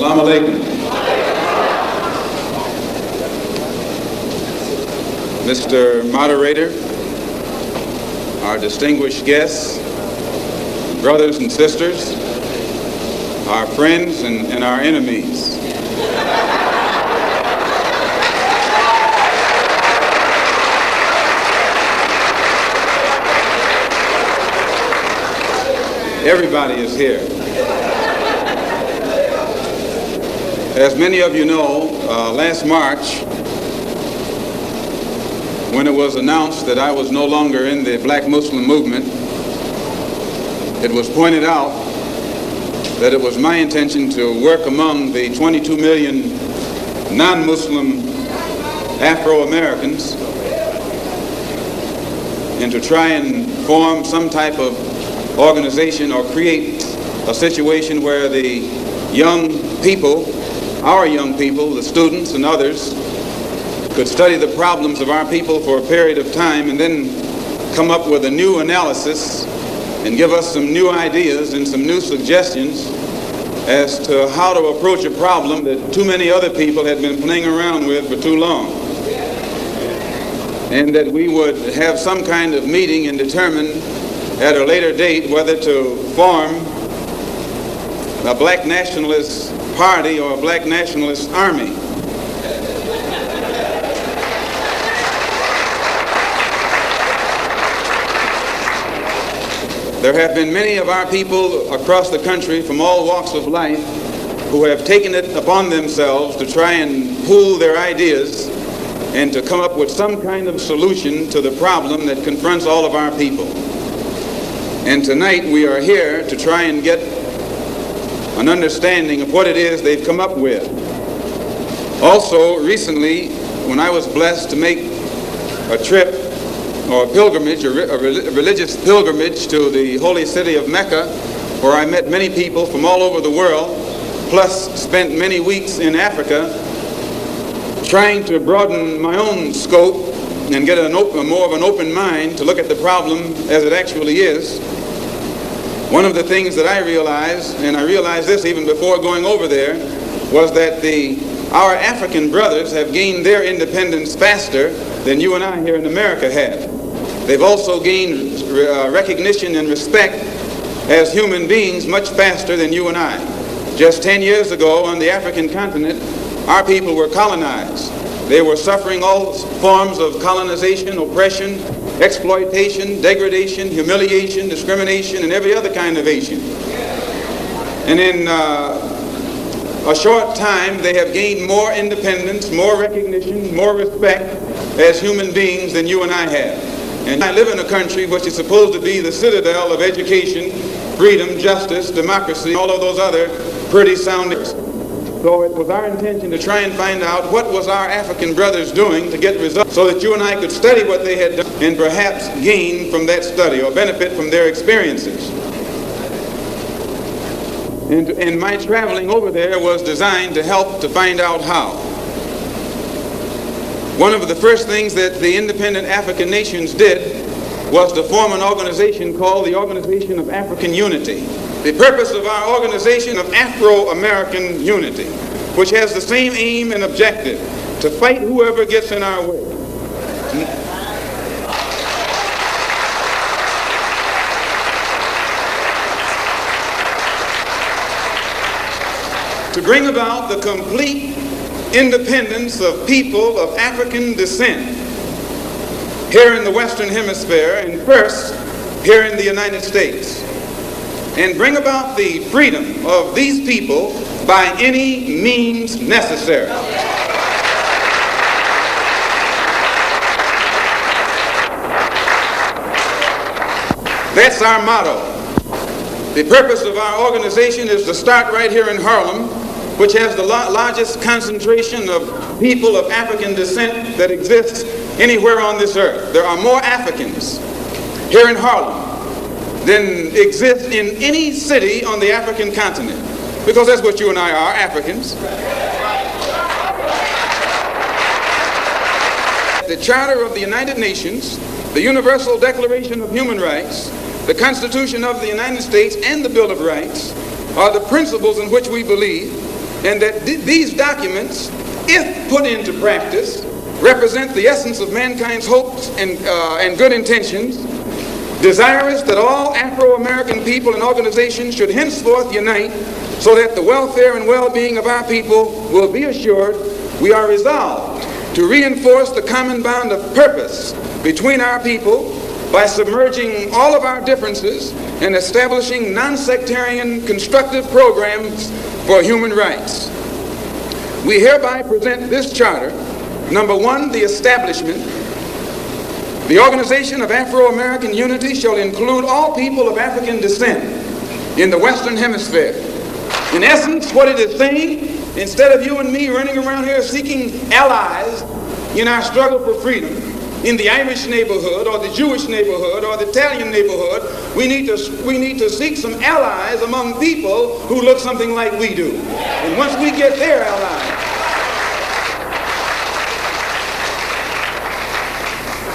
Salaam Alaikum. Mr. Moderator, our distinguished guests, brothers and sisters, our friends and our enemies. Everybody is here. As many of you know, last March, when it was announced that I was no longer in the Black Muslim movement, it was pointed out that it was my intention to work among the 22 million non-Muslim Afro-Americans and to try and form some type of organization or create a situation where the young people, our young people, the students and others, could study the problems of our people for a period of time and then come up with a new analysis and give us some new ideas and some new suggestions as to how to approach a problem that too many other people had been playing around with for too long. And that we would have some kind of meeting and determine at a later date whether to form a black nationalist party or a black nationalist army. There have been many of our people across the country from all walks of life who have taken it upon themselves to try and pool their ideas and to come up with some kind of solution to the problem that confronts all of our people. And tonight we are here to try and get an understanding of what it is they've come up with. Also, recently, when I was blessed to make a trip or a pilgrimage, a religious pilgrimage to the holy city of Mecca, where I met many people from all over the world, plus spent many weeks in Africa, trying to broaden my own scope and get more of an open mind to look at the problem as it actually is. One of the things that I realized, and I realized this even before going over there, was that our African brothers have gained their independence faster than you and I here in America have. They've also gained recognition and respect as human beings much faster than you and I. Just 10 years ago on the African continent, our people were colonized. They were suffering all forms of colonization, oppression, exploitation, degradation, humiliation, discrimination, and every other kind of Asian. And in a short time, they have gained more independence, more recognition, more respect as human beings than you and I have. And I live in a country which is supposed to be the citadel of education, freedom, justice, democracy, all of those other pretty soundings. So it was our intention to try and find out what was our African brothers doing to get results so that you and I could study what they had done and perhaps gain from that study or benefit from their experiences. And my traveling over there was designed to help to find out how. One of the first things that the independent African nations did was to form an organization called the Organization of African Unity. The purpose of our organization of Afro-American Unity, which has the same aim and objective, to fight whoever gets in our way. To bring about the complete independence of people of African descent here in the Western Hemisphere, and first here in the United States, and bring about the freedom of these people by any means necessary. That's our motto. The purpose of our organization is to start right here in Harlem, which has the largest concentration of people of African descent that exists anywhere on this earth. There are more Africans here in Harlem than exist in any city on the African continent, because that's what you and I are, Africans. The Charter of the United Nations, the Universal Declaration of Human Rights, the Constitution of the United States, and the Bill of Rights are the principles in which we believe, and that these documents, if put into practice, represent the essence of mankind's hopes and good intentions, desirous that all Afro-American people and organizations should henceforth unite so that the welfare and well-being of our people will be assured. We are resolved to reinforce the common bond of purpose between our people by submerging all of our differences and establishing non-sectarian constructive programs for human rights. We hereby present this charter. Number one, the establishment. The Organization of Afro-American Unity shall include all people of African descent in the Western Hemisphere. In essence, what it is saying, instead of you and me running around here seeking allies in our struggle for freedom, in the Irish neighborhood or the Jewish neighborhood or the Italian neighborhood, we need to seek some allies among people who look something like we do. And once we get their allies,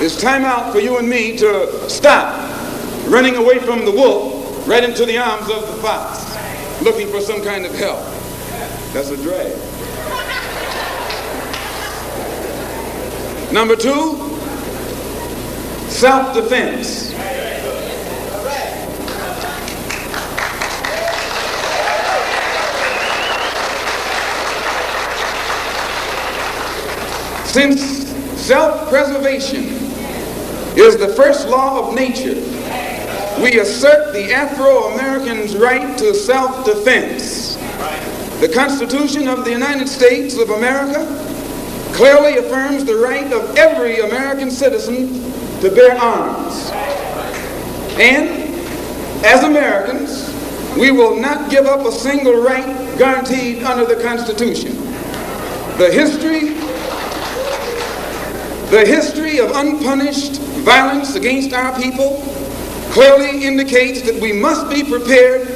it's time out for you and me to stop running away from the wolf right into the arms of the fox, looking for some kind of help. That's a drag. Number two, self-defense. Since self-preservation is the first law of nature, we assert the Afro-Americans' right to self-defense. The Constitution of the United States of America clearly affirms the right of every American citizen to bear arms. And as Americans, we will not give up a single right guaranteed under the Constitution. The history of unpunished violence against our people clearly indicates that we must be prepared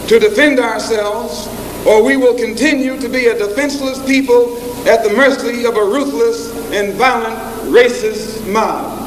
to defend ourselves, or we will continue to be a defenseless people at the mercy of a ruthless and violent racist mob.